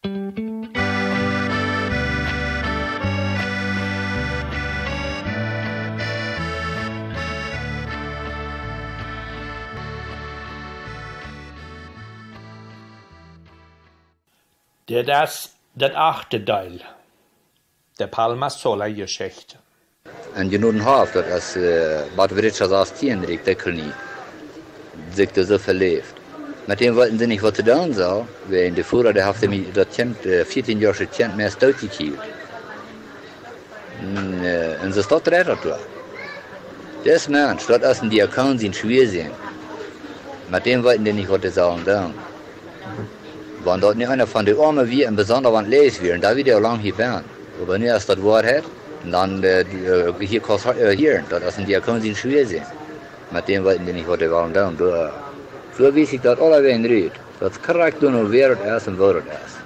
Das achte Teil der Palmasola-Geschichte. En je noden haft dat als wat Wirtschaft als Tienrik deckel niet sich da so verlebt. Mit dem wollten sie nicht, was sie tun soll, weil der Führer, der hat mich das 14 Jahre Kind mehr Stolz gekillt. Und so ist das rettet. Das Mensch, das ist ein Diakon, sind schwer sein. Mit dem wollten die nicht, was sie sollen tun. Wenn dort nicht einer von den Armen wie im Besonderen lesen will, da wird er lang hier werden. Aber nur erst das Wort hat, dann hier kostet hier, das ist ein Diakon, sind schwer sein. Mit dem wollten die nicht, was sie wollen tun. So wie sich das alle wen redet. Das korrekt nur wer es ist und wo es ist.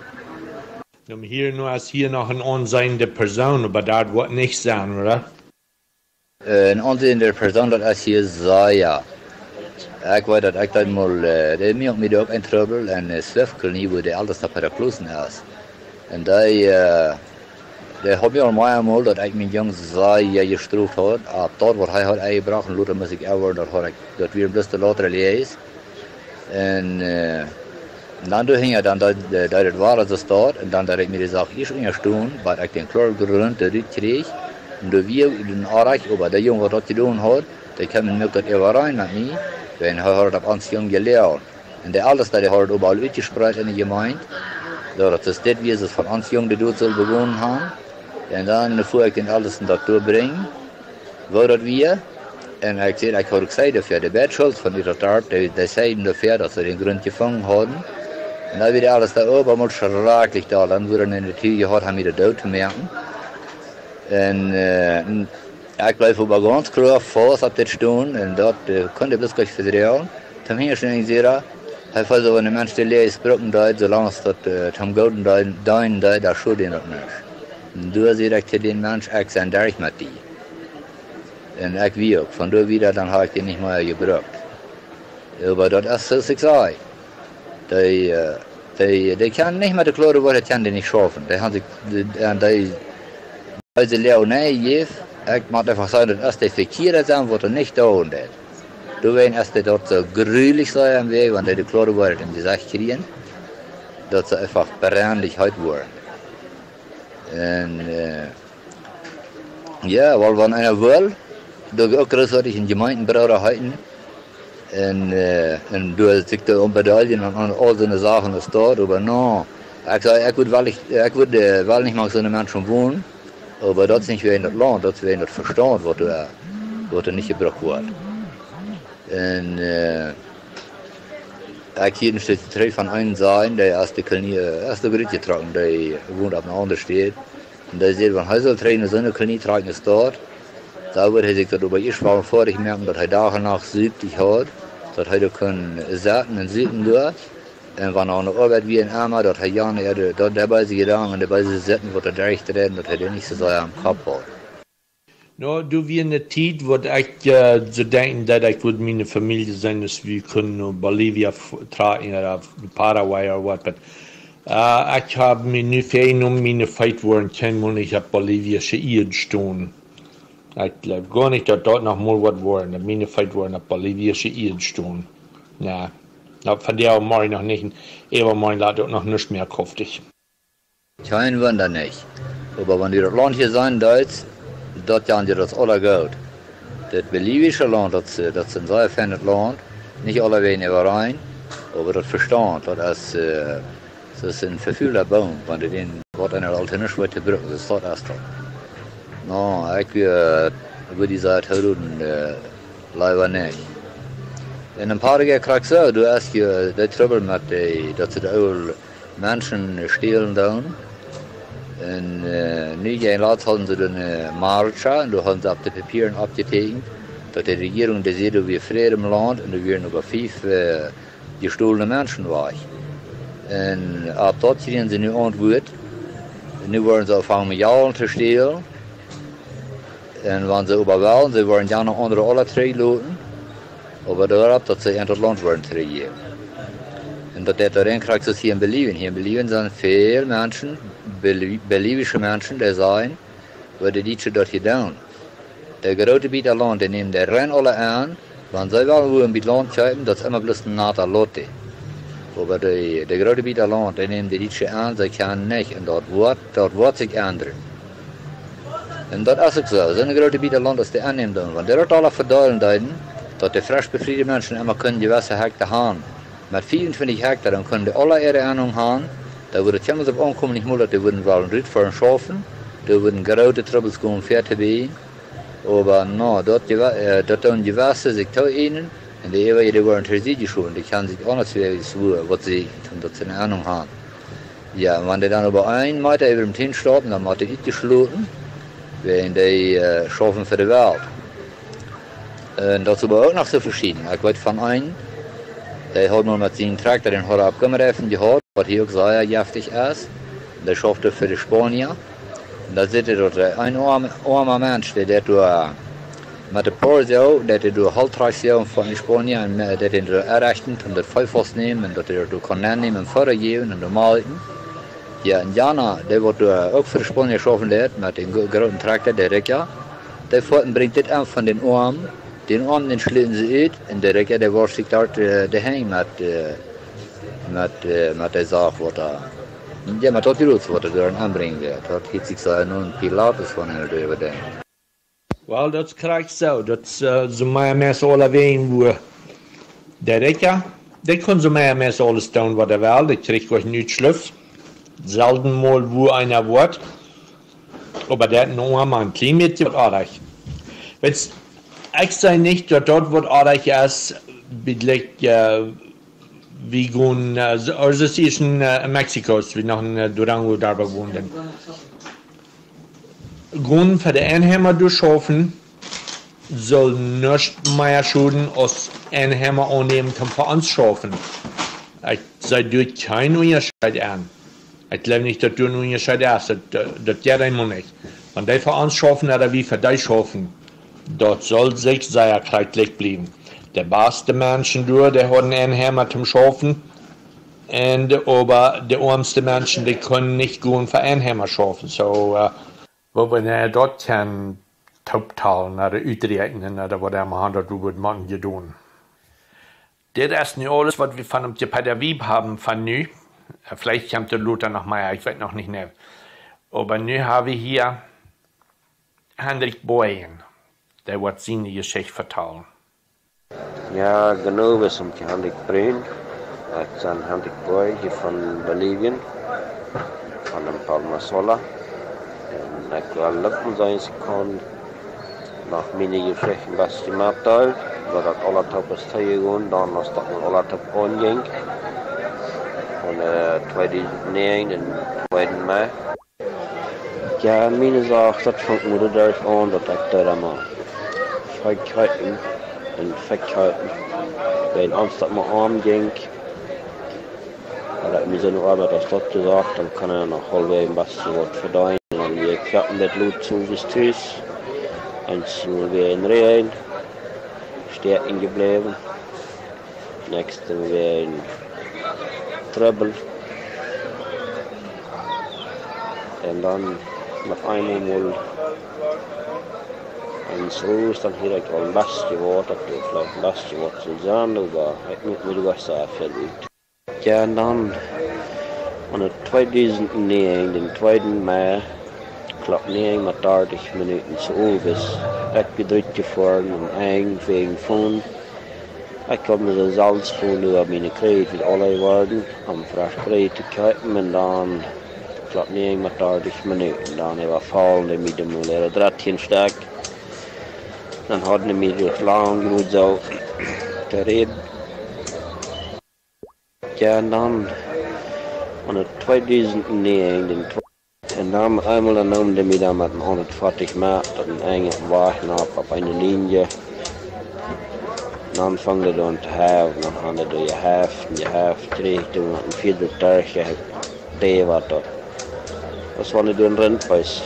Hier nur als hier noch eine ansehende Person, aber das wird nicht sein, oder? Eine ansehende Person, das ist hier Saya. Ich weiß, dass ich dann mal, der mir mit auch ein Trouble, ein Swiftkolonie, wo der alles da bei der Klosen ist. Und der hat mir einmal, dass ich mit Jungs Saya gestruft hat, ab dort, wo er hat eingebracht, und Luther muss ich auch, dass wir bloß der Lothar lesen. Und dann hing er dann, da das war so dort, und dann da ich mir gesagt, ich in der Stunde, weil ich den Klor gerührt, der krieg, und da wir in Arach, aber der Junge, was zu tun hat, der kam mit das rein mit mir, wenn er hat ab ans Jung gelehrt. Und der alles, der hat überall ausgesprochen in der Gemeinde, das ist das, wie sie es von ans Jung, die dort so begonnen haben. Und dann fuhr ich den alles in das durchbringen, wo das wir. Und ich habe gesagt, dafür der Bettschuld von ihrer Tat, die sagten dafür, dass sie den Grund gefangen haben. Und dann wird alles da oben mal schrecklich da, dann wurde in der Tür gehabt, haben wir den Tod merken. Und ich bleibe aber ganz klar vor, auf der Stunde, und dort konnte ich bloß gleich verdrehen. Dann hing ich schon gesagt, ich weiß aber, wenn ein Mensch der Lehr ist, brücken da, solange es dort zum Golden da schuld ihn noch nicht. Und du siehst den Mensch, ich sein Derich mit dir. Und ich wie auch. Von da wieder, dann habe ich den nicht mehr gebraucht. Aber das ist so, was ich sage. Die kann nicht mehr die klare Worte, die nicht schaffen. Die haben sich, die Leonei gibt, ich mag einfach sagen, dass die verkehrt sind, was nicht da und das. Du weißt, dass die dort so grülich sein am Weg, wenn die klare Worte in die Sache kriegen, dass sie einfach brennlich heute wurden. Und ja, weil wenn einer will, da auch großartig in Gemeindenbrauer halten. Und du hast dich da um Medaillen und all so eine Sachen ist dort, aber no. Ich sage, ich würde weil nicht mal so eine Menschen wohnen, aber das ist nicht wie in das Land, das ist wie in das Verstand, was nicht gebraucht wird. Und ich hier steht die Treff von einem sein, der erste Gerät getragen, der wohnt auf einer anderen Stadt. Und der sieht, wenn er so eine so eine Klinik tragen ist dort, da wird er sich darüber gesprochen, vor ich merken, dass er danach 70 hat, dass er können Sachen und Sitten dort. Und wenn er eine Arbeit wie ein Armer, dass er ja nicht, dort dabei sie gedacht und dabei sie Sitten, wo er direkt reden, dass er nicht so sehr am Kopf hat. No, du wie eine Zeit, wo ich so denken, dass ich würde meine Familie sein, dass wir können Bolivia tragen oder Paraguay oder was. Ich habe mir nicht viel meine Feit worden kennen und ich habe bolivianische Ehren stehen. Ich glaube gar nicht, dass dort noch mal was worden ist. Meine Feit waren auf bolivianische Ehren stehen. Ja, von der mache ich noch nicht. Aber mein Land dort noch nicht mehr kräftig. Kein Wunder nicht. Aber wenn die das Land hier sein Deutsch, dort haben die das alle gut. Das bolivianische Land, das ist ein sehr fernes Land. Nicht alle wegen rein, aber das Verstand, das ist ein verfühlter Baum. Wenn du den Wort einer alten Schwerte brückt, das ist das erste. No, ich würde sagen, leider nicht. In ein paar Tagen kriegst du hast ja die Trouble mit, dass die Menschen stehlen da. Und nicht ein Land haben sie eine Marcha, und du hast sie auf den Papieren abgetegnet, dass die Regierung die sieht, wie Frieden im Land, und da werden über 5 gestohlene Menschen war. Und ab dort kriegen sie eine Antwort. Nu wollen sie anfangen, Jahre zu stehlen. Und wenn sie überwältigen, sie wollen ja noch andere alle 3 loten. Aber darauf, dass sie in das Land wollen trägen. En dat daarin krijgt zoals hier in Bolivien. Hier in Bolivien zijn veel mensen, Bolivische mensen, die zijn, wat die dat gedaan. De grote bieden land, die nemen de rein alle aan, want zij wel hoe een bied land kijken, dat is immer bloß een nata lotte. Aber de grote bieden land, die nemen die aan, zij kan niet, en dat wordt zich ändern. En dat is ook zo, zo'n grote bieden land als die aannemen doen, want er wordt alle verduidelijkheden, dat de frisch bevriede mensen immer kunnen gewisse hectare gaan. Met 24 hectare dan kunnen die alle ihre Ahnung haben. Da würde es jammer auf ankommen, nicht mal, die würden wel Ritt fahren schaffen. Da würden große Troubles gehen, fertig werden. Aber no, dort dann gewisse sich da ihnen. Und die die waren für schon. Die kann sich anders wie so, was sie dort seine Ahnung haben. Ja, und wenn die dann über 1 Meter über dem Tisch starten, dann macht die nicht geschlossen. Wenn die schaffen für die Welt. Und das ist aber auch noch so verschieden. Ich weiß von einem, der hat nur mit seinem Traktor den Horror abgerufen gehabt, was hier auch sehr giftig ist. Der schaffte für die Spanier. Und da sitzt dort ein armer Mensch, der mit der Porsche, der durch Halbtragsjahr von den Spaniern, der den erreichten und der Vollfass nehmen, und der kann nehmen und vorgeben und malten. Ja, und Jana, der wird auch für die Spanier schaffen, mit dem großen Traktor, der Recker. Der bringt das an von den Armen. Den Arm den schlitten sie uit en de rekker der war sich dort daheim met de zaak wat ja, met dat groot wat er door aanbrengen werd. Dat heeft zich zo een pilatus van hen door den. Well, dat krijgt zo. Dat zo meer alle ween wo de rekker, die kon zo meer alles doen wat wil. Die krijgt ook niet schliff. Selten mal wo einer wordt. Aber der hat noch einmal ein klein bisschen erreicht. Ich sage nicht, dass dort wird arg ist, wie gehen, also es ist in Mexiko, wie noch in Durango da wohnen. Gehen für die Einheimer durchschaffen, soll nicht mehr Schulden als Einheimer annehmen, kann für uns schaffen. Ich sage, du keinen Unterschied an. Ich glaube nicht, dass du einen Unterschied hast, das geht einmal nicht. Wenn die für uns schaffen oder wie für dich schaffen, dort soll sich sehr kreitlich bleiben. Der beste Menschen durch, der hat einen Hammer zum Schaffen. Aber die ärmsten Menschen, die können nicht gut für einen Hammer schaffen. So, wo wir dort kein Taubtalen oder Utrechnen oder was immer haben, das wird man getan. Das ist nicht alles, was wir von dem Pädagogik haben, von nu. Vielleicht kommt der Luther noch mehr, ich weiß noch nicht mehr. Aber nu haben wir hier Hendrik Boyen. Der wird seine Geschichte vertellen. Ja, genau, wir sind Hendrik Boyen. Ich bin Hendrik Boyen hier von Bolivien, von dem Palmasola. Ich war letztens sein kann, nach meiner Geschichte, was die Matteil, weil das alle Top ist gehen, dann ist das alle Top anging. Von 2009, den 2. Mai. Ja, meine Sache, das fängt mir dadurch an, dass ich da mal Fähigkeiten und Fähigkeiten, wenn Angst mal arm ging, hat mir seine Arbeit das dort gesagt, dann kann er noch halbwegs was zu Wort verdienen. Und wir klappen das Blut zu bis Tschüss. Eins sind wir in Rehen, Stärken geblieben. Nächstes sind wir in Trouble. Und dann noch einmal mal ins Haus, dann hier auch ein Bastewort, das wird vielleicht ein Bastewort zu sein, aber ich muss mir das sehr viel. Ja, und dann an 2009, den 2. Mai, klappt 39 Minuten zu Ovis. Ich gedrückt gefahren und wegen von. Ich habe mir so Salz von über meine Kredit mit alle geworden, am Kredit gekauft und dann klappt 39 Minuten. Dann war fallen mit dem Drahtchen stark. Dann hatten wir mich lang genug so geredet. Ja, und dann an 2009, und dann einmal nahmen die mich dann mit 140 Meter und einen Wagen ab auf eine Linie. Dann fangen die dann zu haben, dann haben die gehäft, Richtung und 4 Tage, der war dort. Das war nicht ein Rennpreis.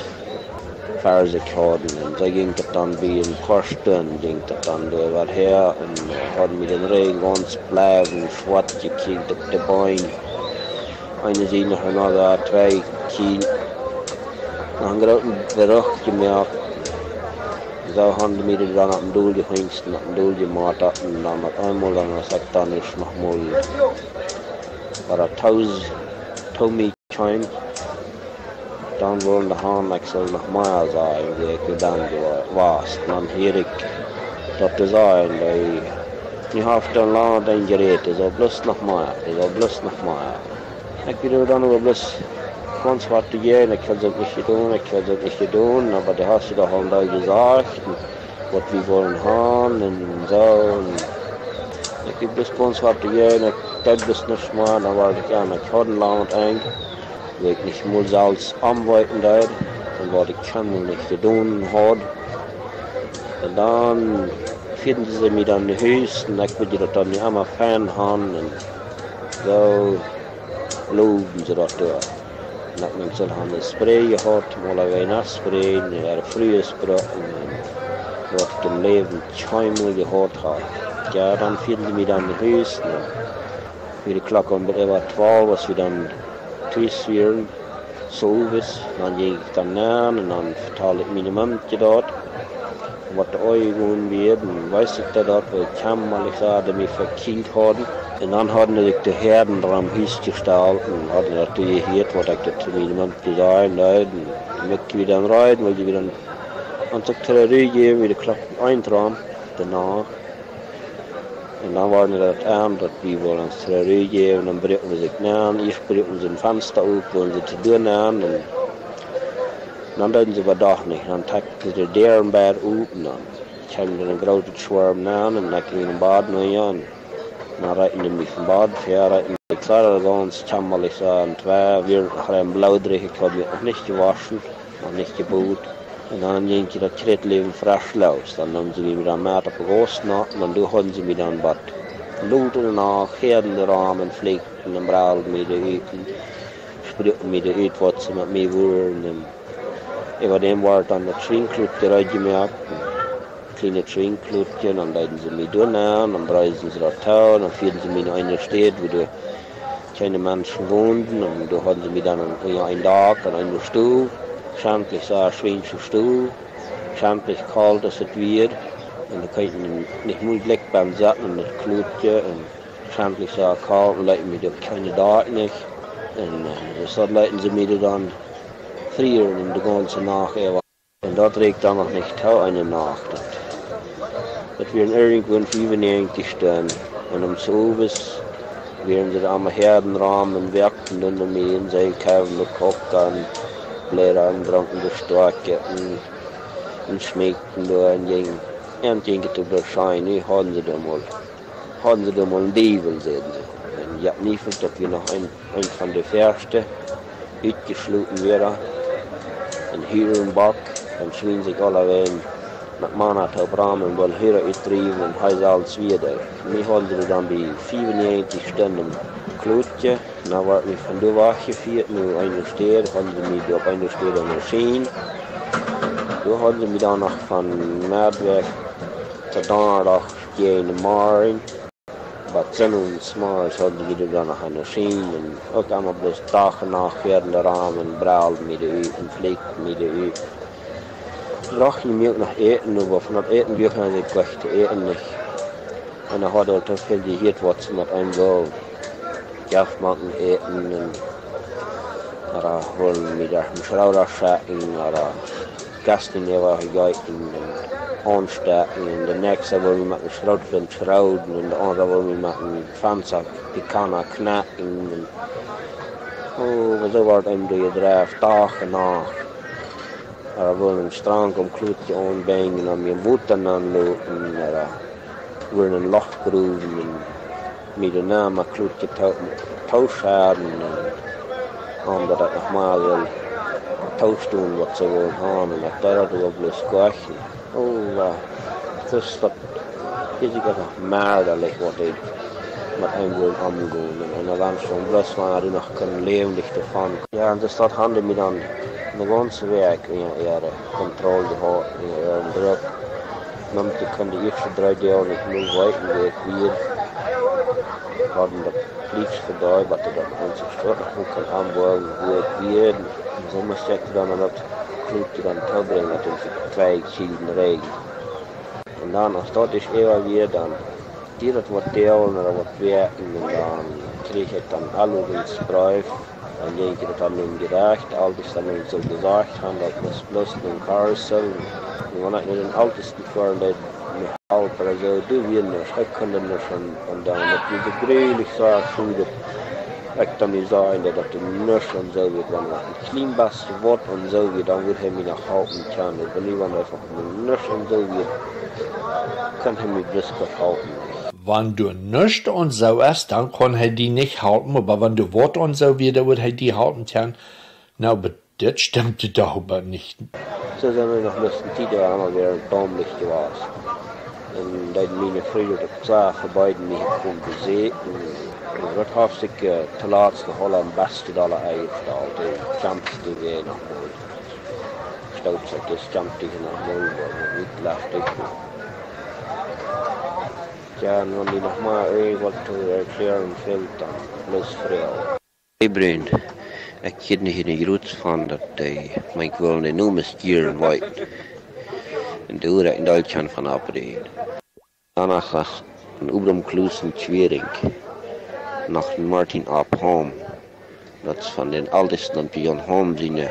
Fersekorden und da ging das dann wie in Kosten, ging das dann über her und hatten mit den Regen ganz bleiben, schwarz gekriegt auf die Beine. Eine sie nach einer, zwei Kien. Dann haben wir auch gemerkt, so haben wir dann auf dem Duhl gehingst, auf dem Duhl gemacht und dann hat einmal dann gesagt, dann ist noch mal para 1000 Tommy Chime. Dan worden de haanleksel nog maar zijn, die ik dan was. Dan hier ik dat te zijn, je hebt een land en gereed, is al blus nog maar, is al blus nog maar. Ik bedoel dan ook blus, ganz wat te gaan, ik wil het niet doen, ik wil het niet doen, maar die hast je toch al daar gezegd, wat we willen gaan en zo. Ik heb blus ganz wat te gaan, ik deed blus niet maar, dan word ik aan, ik had een land eng. Weil ich nicht mal selbst arbeiten darf und was ich kann und nicht tun hat. Und dann finden sie mich dann in den Haus und ich will das dann nicht einmal fernhaben und so loben sie das durch. Und ich habe ein Spray gehabt, mal ein Nassspray, ein frühes Spray und was ich im Leben zweimal gehabt habe. Ja, dann finden sie mich dann in den Haus und wie die Glocke um etwa 12, was wir dann Twisvieren, Sovis, dann gehe ich dann näher und dann verteile ich meine Mönche dort. Was die Augen wird, und weiß ich da dort, weil ich kann mal ich sage, mich verkehrt haben. Und dann hatten ich die Herden dran gestellt und hatten natürlich gehört, was ich da zu meinen Mönchen gesagt habe. Und möchte wieder rein, weil die wieder an zur Theorie geben, wie die Klappen eintragen, danach. Und dann waren wir das Abend, dass wir wollen uns Theorie geben, und dann brücken wir sich näher, ich brücken sie ein Fenster auf, wollen sie zu tun näher, und dann dürfen sie aber doch nicht. Dann tackten sie deren Bad auf, und dann kamen sie einen großen Schwarm näher, und dann gingen sie in den Bad neu an. Dann reiten sie mich vom Bad, reiten sie klar, ganz kann ich sagen, wir haben einen Blaudrich, ich habe mich noch nicht gewaschen, noch nicht gebaut. Und dann ging ich das Krettleben frisch los. Dann haben sie mich wieder mehr auf den Rost nach und dann haben sie mich dann was Luten nach, Herden Rahmen, Pflegten und Braulen mit den Hüten, Sprüchen mit den Hüten, was sie mit mir wollen. Über dem war dann das Schwingklutchen reingemerkt, kleine Schwingklutchen, dann leiten sie mich durch, dann reisen sie das Tau, dann führen sie mich in eine Stadt, wo keine Menschen wohnten, und da haben sie mich dann einen Tag an einer Stuhl. Schändlich so ein schwedischer Stuhl, schändlich kalt, dass es wird. Und dann kann ich nicht moeilijk beim Satteln und das Klutje. Und schändlich so kalt, und leiten mir da keine Daten nicht. Und so leiten sie mir dann frieren in der ganzen Nacht. Und da trägt dann noch nicht eine Nacht. Das werden irgendwann 95 Stunden. Und um so bis werden sie am Herdenrahmen werken und dann mir in sein Kaufen und kochen. Lehrer und dranken durch Stärke und schmeckten da und gingen zu der Scheine, haben sie da mal einen Diebel, sehen sie. Und ich habe nie verstanden, dass wir noch ein von den Fährsten ausgeschluten werden. Und hier im Back, dann schwingen sich alle Wegen mit Monat auf Rahmen, weil hier ausgetrieben und heißt alles wieder. Wir haben sie dann bei 95 Stunden Klutje. Dan werd ik van de wacht gevierd, nu een steed, hadden ze me op een steed aan de Schiene. Toen hadden ze me dan nog van Maatweg tot donderdag in de Marin. Wat zin s'morgens hadden ze dan nog aan de Schiene. En ook allemaal dus dag en nacht werden de ramen, braalden met de uit en vliegden met de uit. Toen dacht je me ook nog eten, maar van dat eten weer gaan ze weg te eten niet. En dan hadden we toch veel gehoord wat ze met einem zo. Jaffmatten eten oder wollen mit dem Schrauder schatten oder Gasten gegeiten und anstecken und der nächste wollen wir mit dem Schraubfeld schrauben und der andere wollen wir mit dem Fenster die Kanne knacken und so wird einem durchgedreht, Tag und Nacht. Oder wollen einen Strang um Klutje anbringen und mit Buttern anlaufen oder wollen ein Loch grooven mit dem Namen Klutje tauschen und das nochmal tauschen, was sie wollen haben. Und das hat er bloß geachtet. Das ist noch märderlich, was ich mit einem will umgehen. Und dann schon bloß war ich noch kein Leben nicht davon. Ja, und das hat haben wir dann de ganze Weg in ihre Kontrolle gehalten, in ihren Druck. Manche kann die ersten 3 Jahre nicht mehr weiten, wie ich will. Hadden de politie gedaan, wat er dan onze straat kan aanbouwen, hoe ik weer. Zo moest ik dan aan dat klootje dan terugbrengen met onze 2 Kilometer regen. En dan als dat is even weer, dan die dat wat delen en wat werken en dan kreeg ik dan allemaal brief. En denk je dat dan in gerecht, alles dan zo gezegd gaan, dat was plus een carousel. En wanneer ik in een oudste voor dat helper, also du wirst, ich kann dann schon und dann mit diese grülich sagen, ich dann nicht sagen, dass du nicht und so wird, wenn man ein Kleinbass wird und so wird, dann wird er mich nach halten können. Wenn jemand einfach nicht und so wird, kann er mich bloß halten. Wenn du nicht und so ist, dann kann er die nicht halten, aber wenn du Wort und so wird, dann wird er die halten können. Na, aber das stimmte doch aber nicht. So sind wir noch ein bisschen Titel einmal wieder baumlich gewesen. En dat mijn vrienden op zagen beiden niet kon bezeten. En dat heeft ik te laatst nog al een beste dollar eingesteld. De jumpste weer nog mooi. Stoot zich dus jumpte nog mooi, maar niet lastig. Ja, en wanneer nog maar wat te erklären fehlt, dan plus vrij. Hey Brian, ik ken niet in de groet van dat mijn gewoon een noem is hier en white. En de uren in Duitsland van opereren. Daarna gaat een Oebramkloes in Schwering. Nach Martin A. Palm. Dat is van den oudsten en Björn Holm zijn.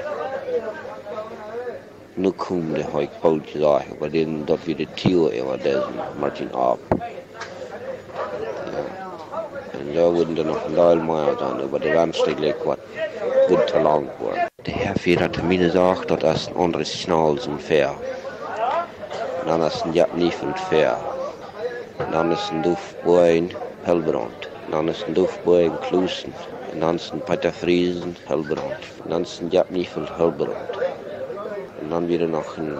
Nu komt de hoek Pooltje zeggen, maar dat weer de Tio over deze Martin A. Ja. En zo worden er nog een deel meer zijn, maar de randsteg lijkt wat goed te lang worden. De heer Veer had mij gezegd dat als een andere snel zijn ver. En dan is een jap niet van het ver. En dan is een doefboeien Helbrand. En dan is een doefboeien Klusen. En dan is een Peter Friesen Helbrand. En dan is een jap niet van Helbrand. En dan weer nog een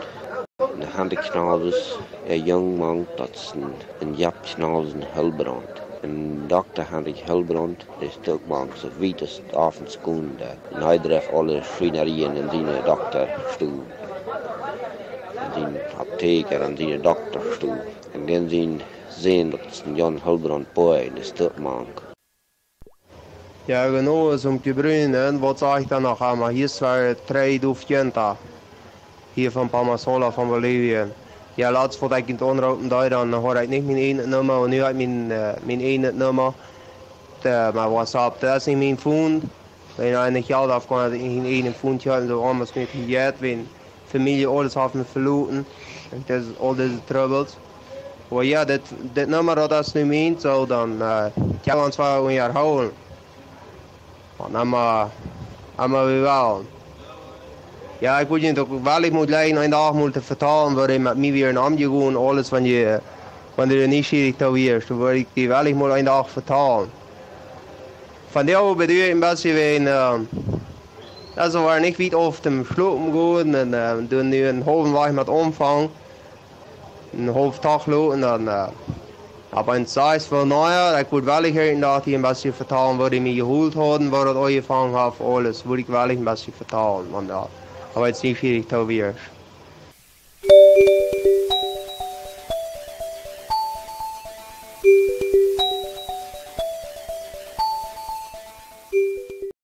handeknalers, een jong man, dat is een jap knalers Helbrand. En dokter Hendrik Helbrand is ook man, zo weet als het avonds komt. En hij treft alle schreinerieën in zijn dokterstoel. En zijn apotheker en zijn dokterstoel. En dan zien dat het een Jan Helbrand boy is dat man. Ja, genau, zum Gebrünen, was sag ich dann noch einmal? Hier ist zwar 3 Duftjenta, hier von Palmasola, von Bolivien. Ja, laatst wat ik in het onderhouden daar, dan hoor ik niet mijn ene nummer, en nu heb ik mijn ene nummer. Maar WhatsApp, dat is niet mijn phone. Wenn ich eigentlich Geld auf kann, ich in einen Pfund halten, so anders mit dem Geld, wenn Familie alles hat mir verloren. Das ist all diese Troubles. Aber ja, das Nummer, das ist nicht mein, so dann, ich kann uns zwar ein Jahr holen. Und dann mal wir wollen. Ja, ik moet je toch wel, ik moet alleen een dag moeten vertalen, waar je met mij weer een gaan, alles wanneer je nieuwsgierig toe wirst, dan word ik die wel, ik moet een dag vertalen. Van jou bedoel ik een beetje ween, also waar niet weet of het slopen gaan, en doen nu een halve weg met omvang, een halve dag lopen, dan aber een size van naja, ik moet wel een dag die een beetje vertalen, waar je mij gehoord hadden, waar het aangevangen heeft, alles, word ik wel een beetje vertalen, want aber jetzt nicht schwierig, da wirst.